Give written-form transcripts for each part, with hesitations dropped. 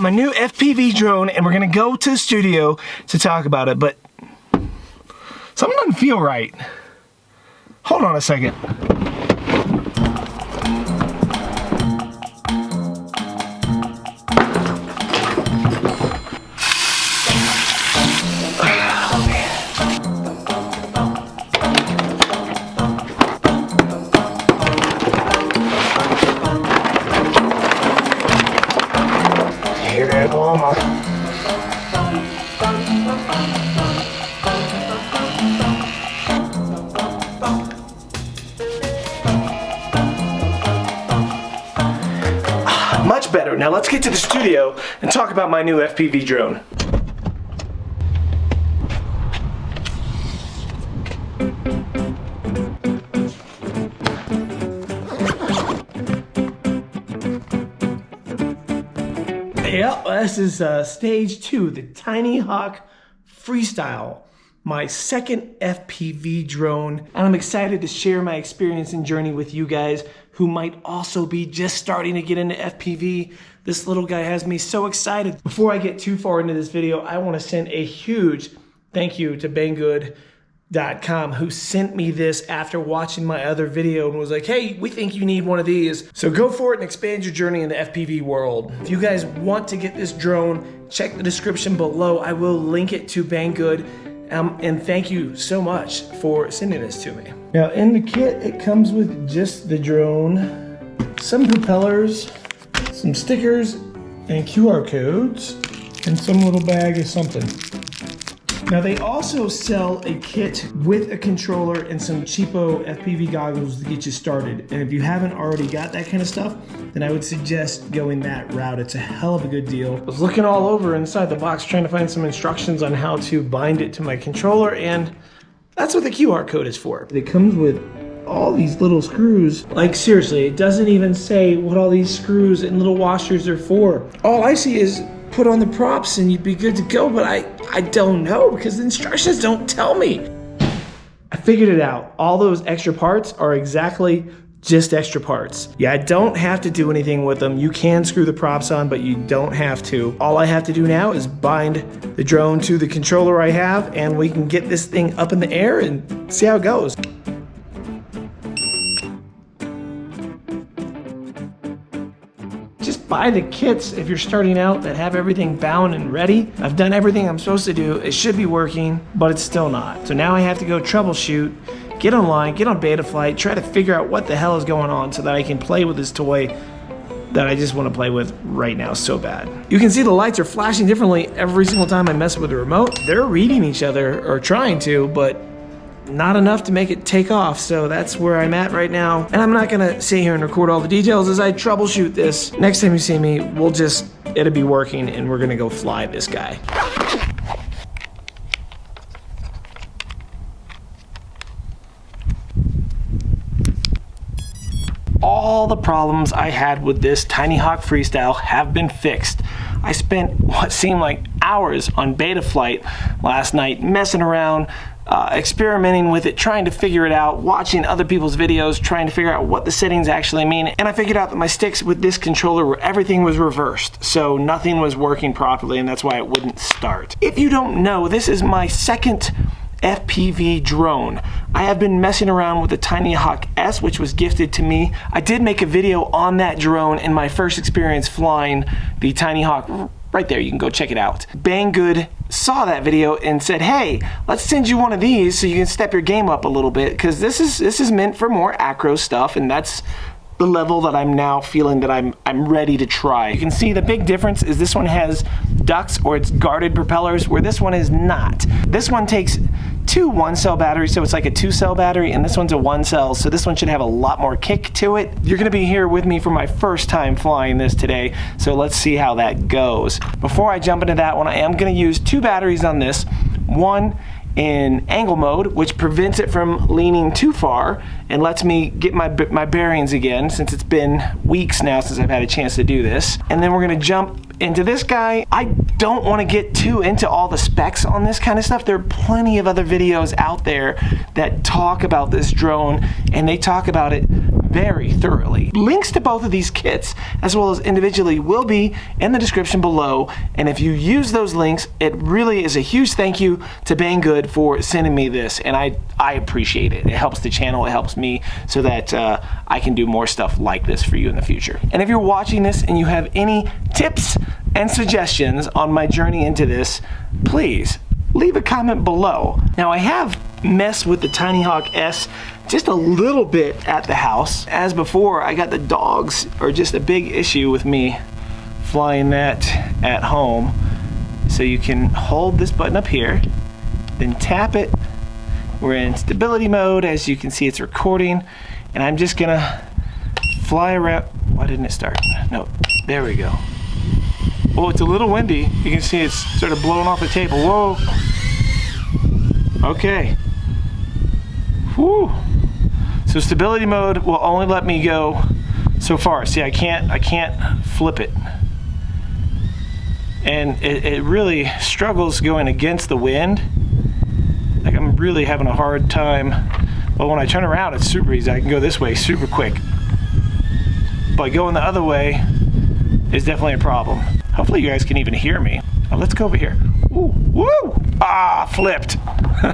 my new FPV drone and we're gonna go to the studio to talk about it, but something doesn't feel right. Hold on a second. Here they go. Much better. Now let's get to the studio and talk about my new FPV drone. Yep, this is stage 2, the TinyHawk Freestyle, my second FPV drone. And I'm excited to share my experience and journey with you guys who might also be just starting to get into FPV. This little guy has me so excited. Before I get too far into this video, I want to send a huge thank you to Banggood.com who sent me this after watching my other video and was like, hey, we think you need one of these. So go for it and expand your journey in the FPV world. If you guys want to get this drone, check the description below. I will link it to Banggood. And thank you so much for sending this to me. Now in the kit, it comes with just the drone, some propellers, some stickers, and QR codes, and some little bag of something. Now they also sell a kit with a controller and some cheapo FPV goggles to get you started. And if you haven't already got that kind of stuff, then I would suggest going that route. It's a hell of a good deal. I was looking all over inside the box trying to find some instructions on how to bind it to my controller, and that's what the QR code is for. It comes with all these little screws. Like seriously, it doesn't even say what all these screws and little washers are for. All I see is put on the props and you'd be good to go, but I don't know because the instructions don't tell me. I figured it out. All those extra parts are exactly just extra parts. Yeah, I don't have to do anything with them. You can screw the props on, but you don't have to. All I have to do now is bind the drone to the controller I have, and we can get this thing up in the air and see how it goes. Buy the kits if you're starting out that have everything bound and ready. I've done everything I'm supposed to do. It should be working, but it's still not. So now I have to go troubleshoot, get online, get on Betaflight, try to figure out what the hell is going on so that I can play with this toy that I just want to play with right now so bad. You can see the lights are flashing differently every single time I mess with the remote. They're reading each other, or trying to, but not enough to make it take off, so that's where I'm at right now. And I'm not gonna sit here and record all the details as I troubleshoot this. Next time you see me, it'll be working and we're gonna go fly this guy. All the problems I had with this TinyHawk Freestyle have been fixed. I spent what seemed like hours on Betaflight last night messing around, experimenting with it, trying to figure it out, watching other people's videos, trying to figure out what the settings actually mean. And I figured out that my sticks with this controller, everything was reversed. So nothing was working properly, and that's why it wouldn't start. If you don't know, this is my second FPV drone. I have been messing around with the TinyHawk S, which was gifted to me. I did make a video on that drone in my first experience flying the TinyHawk. Right there, you can go check it out. Banggood saw that video and said, hey, let's send you one of these so you can step your game up a little bit, because this is meant for more Acro stuff, and that's the level that I'm now feeling that I'm ready to try. You can see the big difference is this one has ducts, or it's guarded propellers, where this one is not. This one takes two 1-cell batteries, so it's like a 2-cell battery, and this one's a 1-cell, so this one should have a lot more kick to it. You're gonna be here with me for my first time flying this today, so let's see how that goes. Before I jump into that one, I am gonna use 2 batteries on this. One in angle mode, which prevents it from leaning too far and lets me get my bearings again, since it's been weeks now since I've had a chance to do this. And then we're gonna jump into this guy. I don't want to get too into all the specs on this kind of stuff. There are plenty of other videos out there that talk about this drone, and they talk about it very thoroughly. Links to both of these kits, as well as individually, will be in the description below. And if you use those links, it really is a huge thank you to Banggood for sending me this. And I appreciate it. It helps the channel, it helps me, so that I can do more stuff like this for you in the future. And if you're watching this and you have any tips and suggestions on my journey into this, please leave a comment below. Now, I have messed with the TinyHawk S just a little bit at the house. As before, I got the dogs are just a big issue with me flying that at home. So you can hold this button up here, then tap it. We're in stability mode. As you can see, it's recording, and I'm just gonna fly around. Why didn't it start? No, there we go. Oh, it's a little windy. You can see it's sort of blowing off the table. Whoa. Okay. Whew. So stability mode will only let me go so far. See, I can't flip it. And it really struggles going against the wind. Like, I'm really having a hard time. But when I turn around, it's super easy. I can go this way super quick. But going the other way is definitely a problem. Hopefully you guys can even hear me. Oh, let's go over here. Ooh, woo! Ah, flipped.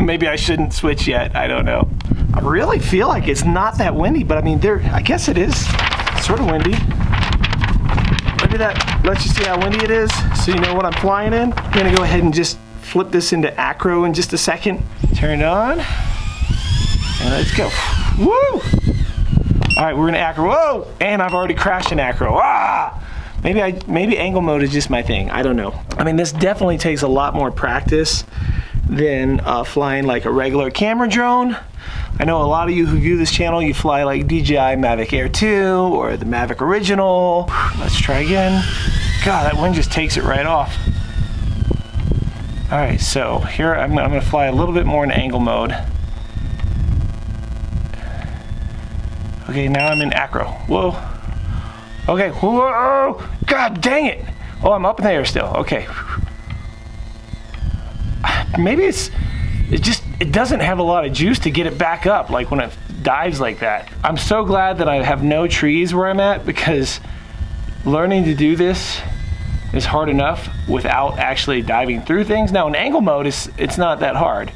Maybe I shouldn't switch yet. I don't know. I really feel like it's not that windy, but I mean, I guess it is sort of windy. Maybe that lets you see how windy it is, so you know what I'm flying in. I'm gonna go ahead and just flip this into Acro in just a second. Turn it on, and let's go. Woo! All right, we're in Acro. Whoa! And I've already crashed in Acro. Ah! Maybe angle mode is just my thing. I don't know. I mean, this definitely takes a lot more practice than flying like a regular camera drone. I know a lot of you who view this channel, you fly like DJI Mavic Air 2 or the Mavic Original. Let's try again. God, that wind just takes it right off. All right, so here I'm gonna fly a little bit more in angle mode. Okay, now I'm in Acro. Whoa. Okay, whoa, God dang it. Oh, I'm up in the air still, okay. Maybe it doesn't have a lot of juice to get it back up, like when it dives like that. I'm so glad that I have no trees where I'm at, because learning to do this is hard enough without actually diving through things. Now in angle mode, it's not that hard.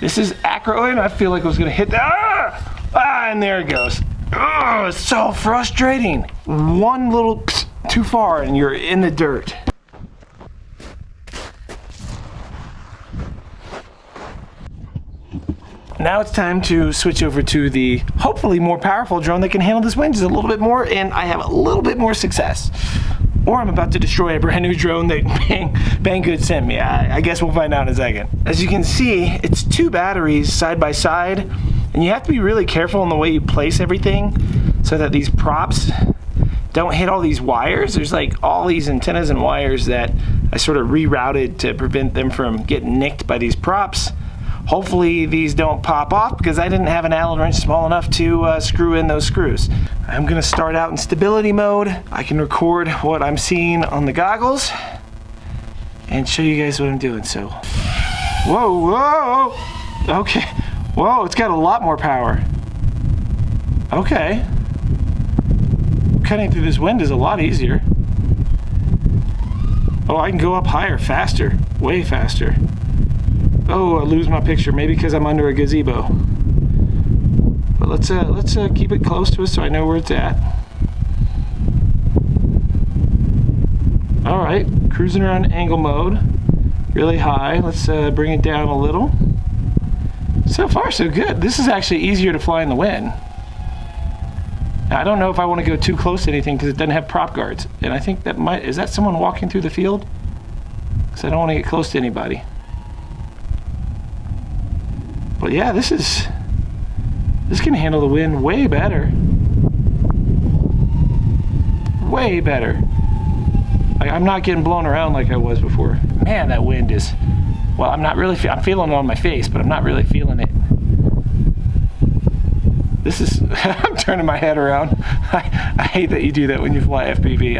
This is Acro, and I feel like I was gonna hit that, and there it goes. Oh, it's so frustrating. One little too far and you're in the dirt. Now it's time to switch over to the hopefully more powerful drone that can handle this wind just a little bit more, and I have a little bit more success. Or I'm about to destroy a brand new drone that Banggood sent me. I guess we'll find out in a second. As you can see, it's two batteries side by side, and you have to be really careful in the way you place everything so that these props don't hit all these wires. There's like all these antennas and wires that I sort of rerouted to prevent them from getting nicked by these props. Hopefully these don't pop off, because I didn't have an Allen wrench small enough to screw in those screws. I'm gonna start out in stability mode. I can record what I'm seeing on the goggles and show you guys what I'm doing. So, whoa, okay. Whoa, it's got a lot more power. Okay. Cutting through this wind is a lot easier. Oh, I can go up higher, faster, way faster. Oh, I lose my picture, maybe because I'm under a gazebo. But let's keep it close to us so I know where it's at. All right, cruising around angle mode, really high. Let's bring it down a little. So far, so good. This is actually easier to fly in the wind. Now, I don't know if I want to go too close to anything because it doesn't have prop guards. And I think that is that someone walking through the field? Because I don't want to get close to anybody. But yeah, this can handle the wind way better. Way better. Like, I'm not getting blown around like I was before. Man, that wind is, well, I'm feeling it on my face, but I'm not really feeling it. This is, I'm turning my head around. I hate that you do that when you fly FPV.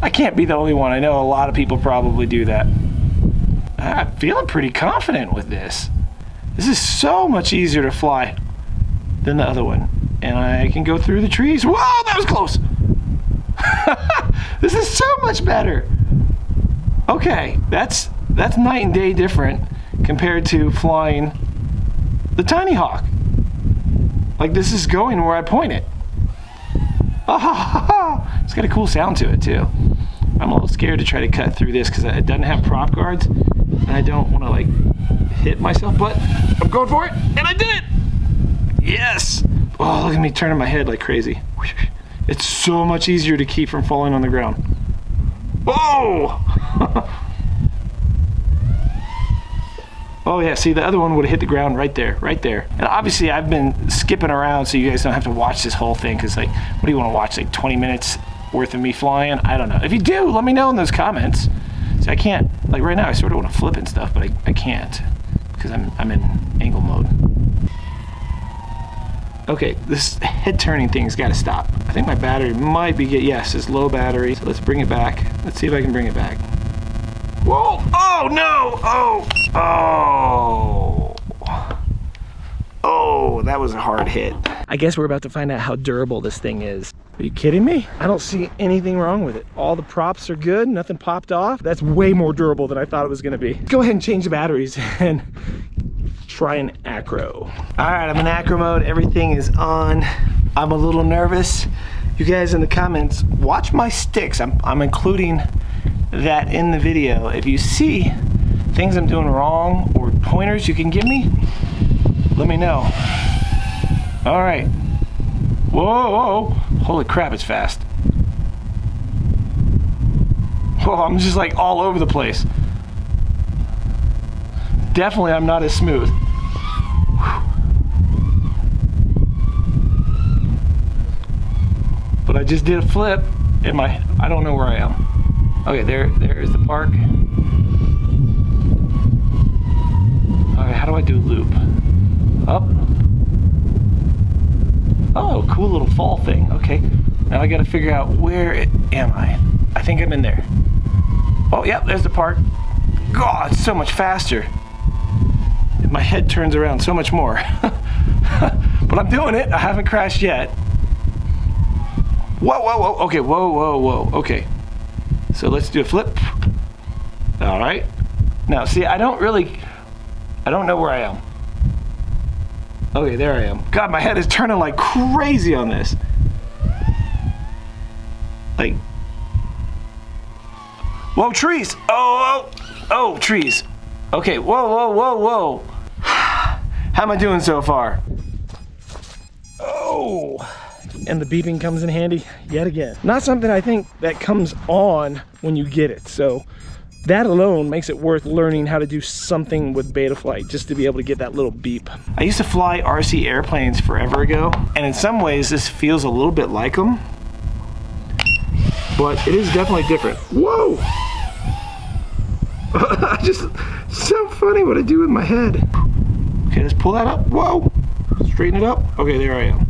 I can't be the only one. I know a lot of people probably do that. I'm feeling pretty confident with this. This is so much easier to fly than the other one. and I can go through the trees. Whoa, that was close. This is so much better. Okay, that's night and day different compared to flying the TinyHawk. Like, this is going where I point it. It's got a cool sound to it too. I'm a little scared to try to cut through this because it doesn't have prop guards, and I don't want to like hit myself, but I'm going for it, and I did it! Yes! Oh, look at me turning my head like crazy. It's so much easier to keep from falling on the ground. Whoa! Oh yeah, see, the other one would have hit the ground right there, right there. And obviously I've been skipping around so you guys don't have to watch this whole thing, because like, what do you want to watch, like 20 minutes worth of me flying? I don't know. If you do, let me know in those comments. So I can't, like right now I sort of want to flip and stuff, but I can't, because I'm in angle mode. Okay, this head turning thing's got to stop. I think my battery might be, yes, it's low battery. So let's bring it back. Let's see if I can bring it back. Whoa! Oh no! Oh, that was a hard hit. I guess we're about to find out how durable this thing is. Are you kidding me? I don't see anything wrong with it. All the props are good, nothing popped off. That's way more durable than I thought it was gonna be. Go ahead and change the batteries and try an Acro. All right, I'm in Acro mode. Everything is on. I'm a little nervous. You guys in the comments, watch my sticks. I'm including that in the video. If you see things I'm doing wrong or pointers you can give me, let me know. All right. Whoa, holy crap, it's fast. Oh, I'm just like all over the place. Definitely I'm not as smooth. But I just did a flip and I don't know where I am. Okay, there's the park. Okay, how do I do a loop? Up. Oh, cool little fall thing. Okay, now I gotta figure out where am I? I think I'm in there. Oh, yep, there's the park. God, it's so much faster. My head turns around so much more. But I'm doing it. I haven't crashed yet. Whoa. Okay, whoa. Okay. So let's do a flip. All right. Now, see, I don't know where I am. Okay, there I am. God, my head is turning like crazy on this. Like, whoa, trees. Oh, trees. Okay, whoa. How am I doing so far? Oh, and the beeping comes in handy yet again. Not something I think that comes on when you get it. So that alone makes it worth learning how to do something with Betaflight, just to be able to get that little beep. I used to fly RC airplanes forever ago, and in some ways this feels a little bit like them, but it is definitely different. Whoa! So funny what I do with my head. Okay, let's pull that up. Whoa! Straighten it up. Okay, there I am.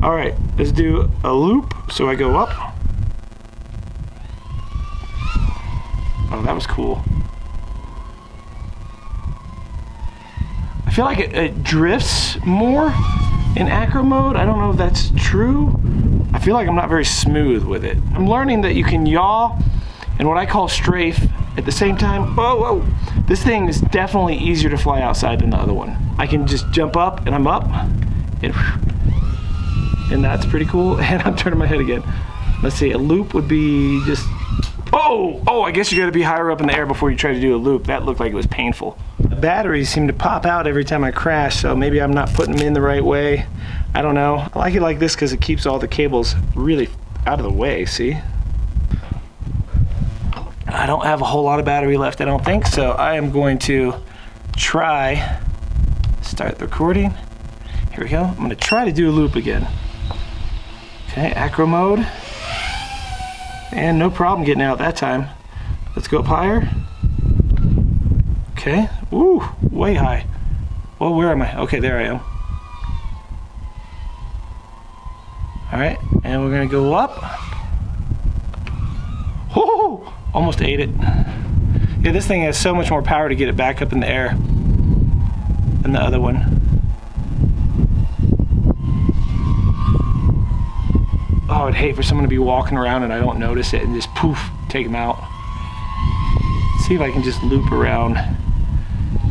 All right, let's do a loop. So I go up. Oh, that was cool. I feel like it drifts more in Acro mode. I don't know if that's true. I feel like I'm not very smooth with it. I'm learning that you can yaw and what I call strafe at the same time. Whoa. This thing is definitely easier to fly outside than the other one. I can just jump up and I'm up, and that's pretty cool. And I'm turning my head again. Let's see, a loop would be just, oh, I guess you gotta be higher up in the air before you try to do a loop. That looked like it was painful. The batteries seem to pop out every time I crash, so maybe I'm not putting them in the right way. I don't know. I like it like this because it keeps all the cables really out of the way, see? I don't have a whole lot of battery left, I don't think, so I am going to try, start the recording. Here we go. I'm gonna try to do a loop again. Okay, Acro mode. And no problem getting out that time. Let's go up higher. Okay, ooh, way high. Well, where am I? Okay, there I am. All right, and we're gonna go up. Oh, almost ate it. Yeah, this thing has so much more power to get it back up in the air than the other one. Oh, I'd hate for someone to be walking around and I don't notice it and just poof, take them out. See if I can just loop around.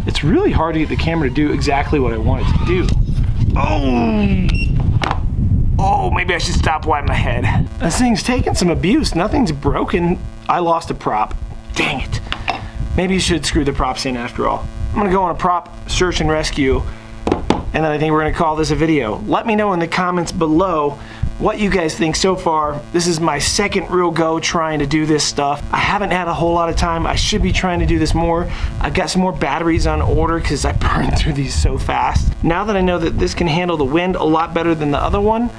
It's really hard to get the camera to do exactly what I want it to do. Oh, maybe I should stop wiping my head. This thing's taking some abuse. Nothing's broken. I lost a prop. Dang it. Maybe you should screw the props in after all. I'm gonna go on a prop search and rescue, and then I think we're gonna call this a video. Let me know in the comments below what you guys think so far. This is my second real go trying to do this stuff. I haven't had a whole lot of time. I should be trying to do this more. I've got some more batteries on order because I burned through these so fast. Now that I know that this can handle the wind a lot better than the other one,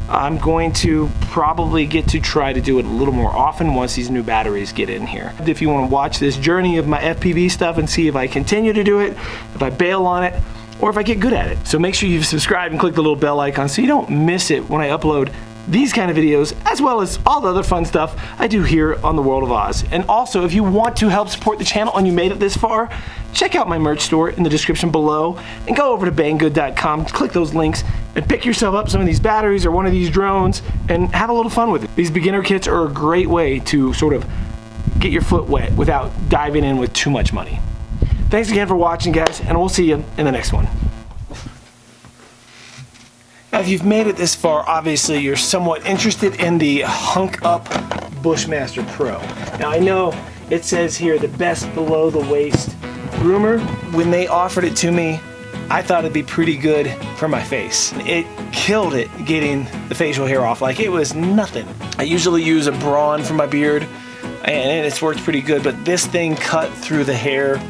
I'm going to probably get to try to do it a little more often once these new batteries get in here. If you want to watch this journey of my FPV stuff and see if I continue to do it, if I bail on it, or if I get good at it. So make sure you subscribe and click the little bell icon so you don't miss it when I upload these kind of videos, as well as all the other fun stuff I do here on the World of Oz. And also, if you want to help support the channel and you made it this far, check out my merch store in the description below and go over to banggood.com, click those links, and pick yourself up some of these batteries or one of these drones and have a little fun with it. These beginner kits are a great way to sort of get your foot wet without diving in with too much money. Thanks again for watching, guys, and we'll see you in the next one. Now, if you've made it this far, obviously you're somewhat interested in the Hunk Up Bushmaster Pro. Now, I know it says here the best below the waist groomer. When they offered it to me, I thought it'd be pretty good for my face. It killed it getting the facial hair off. Like, it was nothing. I usually use a Braun for my beard, and it's worked pretty good, but this thing cut through the hair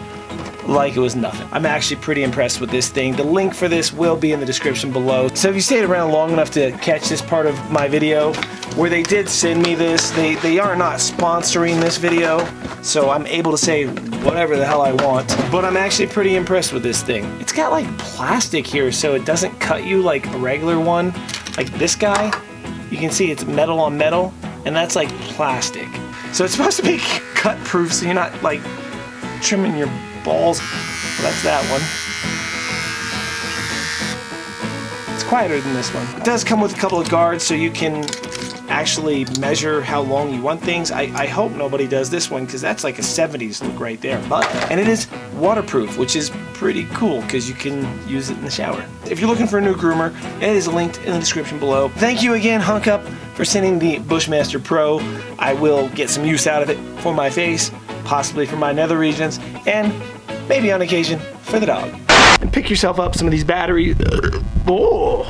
like it was nothing. I'm actually pretty impressed with this thing. The link for this will be in the description below. So if you stayed around long enough to catch this part of my video, where they did send me this, they are not sponsoring this video, so I'm able to say whatever the hell I want, but I'm actually pretty impressed with this thing. It's got like plastic here, so it doesn't cut you like a regular one. Like this guy, you can see it's metal on metal, and that's like plastic. So it's supposed to be cut proof, so you're not like trimming your balls. Well, that's that one. It's quieter than this one. It does come with a couple of guards so you can actually measure how long you want things. I hope nobody does this one because that's like a 70s look right there. And it is waterproof, which is pretty cool because you can use it in the shower. If you're looking for a new groomer, it is linked in the description below. Thank you again, Hunk Up, for sending the Bushmaster Pro. I will get some use out of it for my face, possibly for my nether regions, and maybe on occasion for the dog. And pick yourself up some of these batteries. Oh.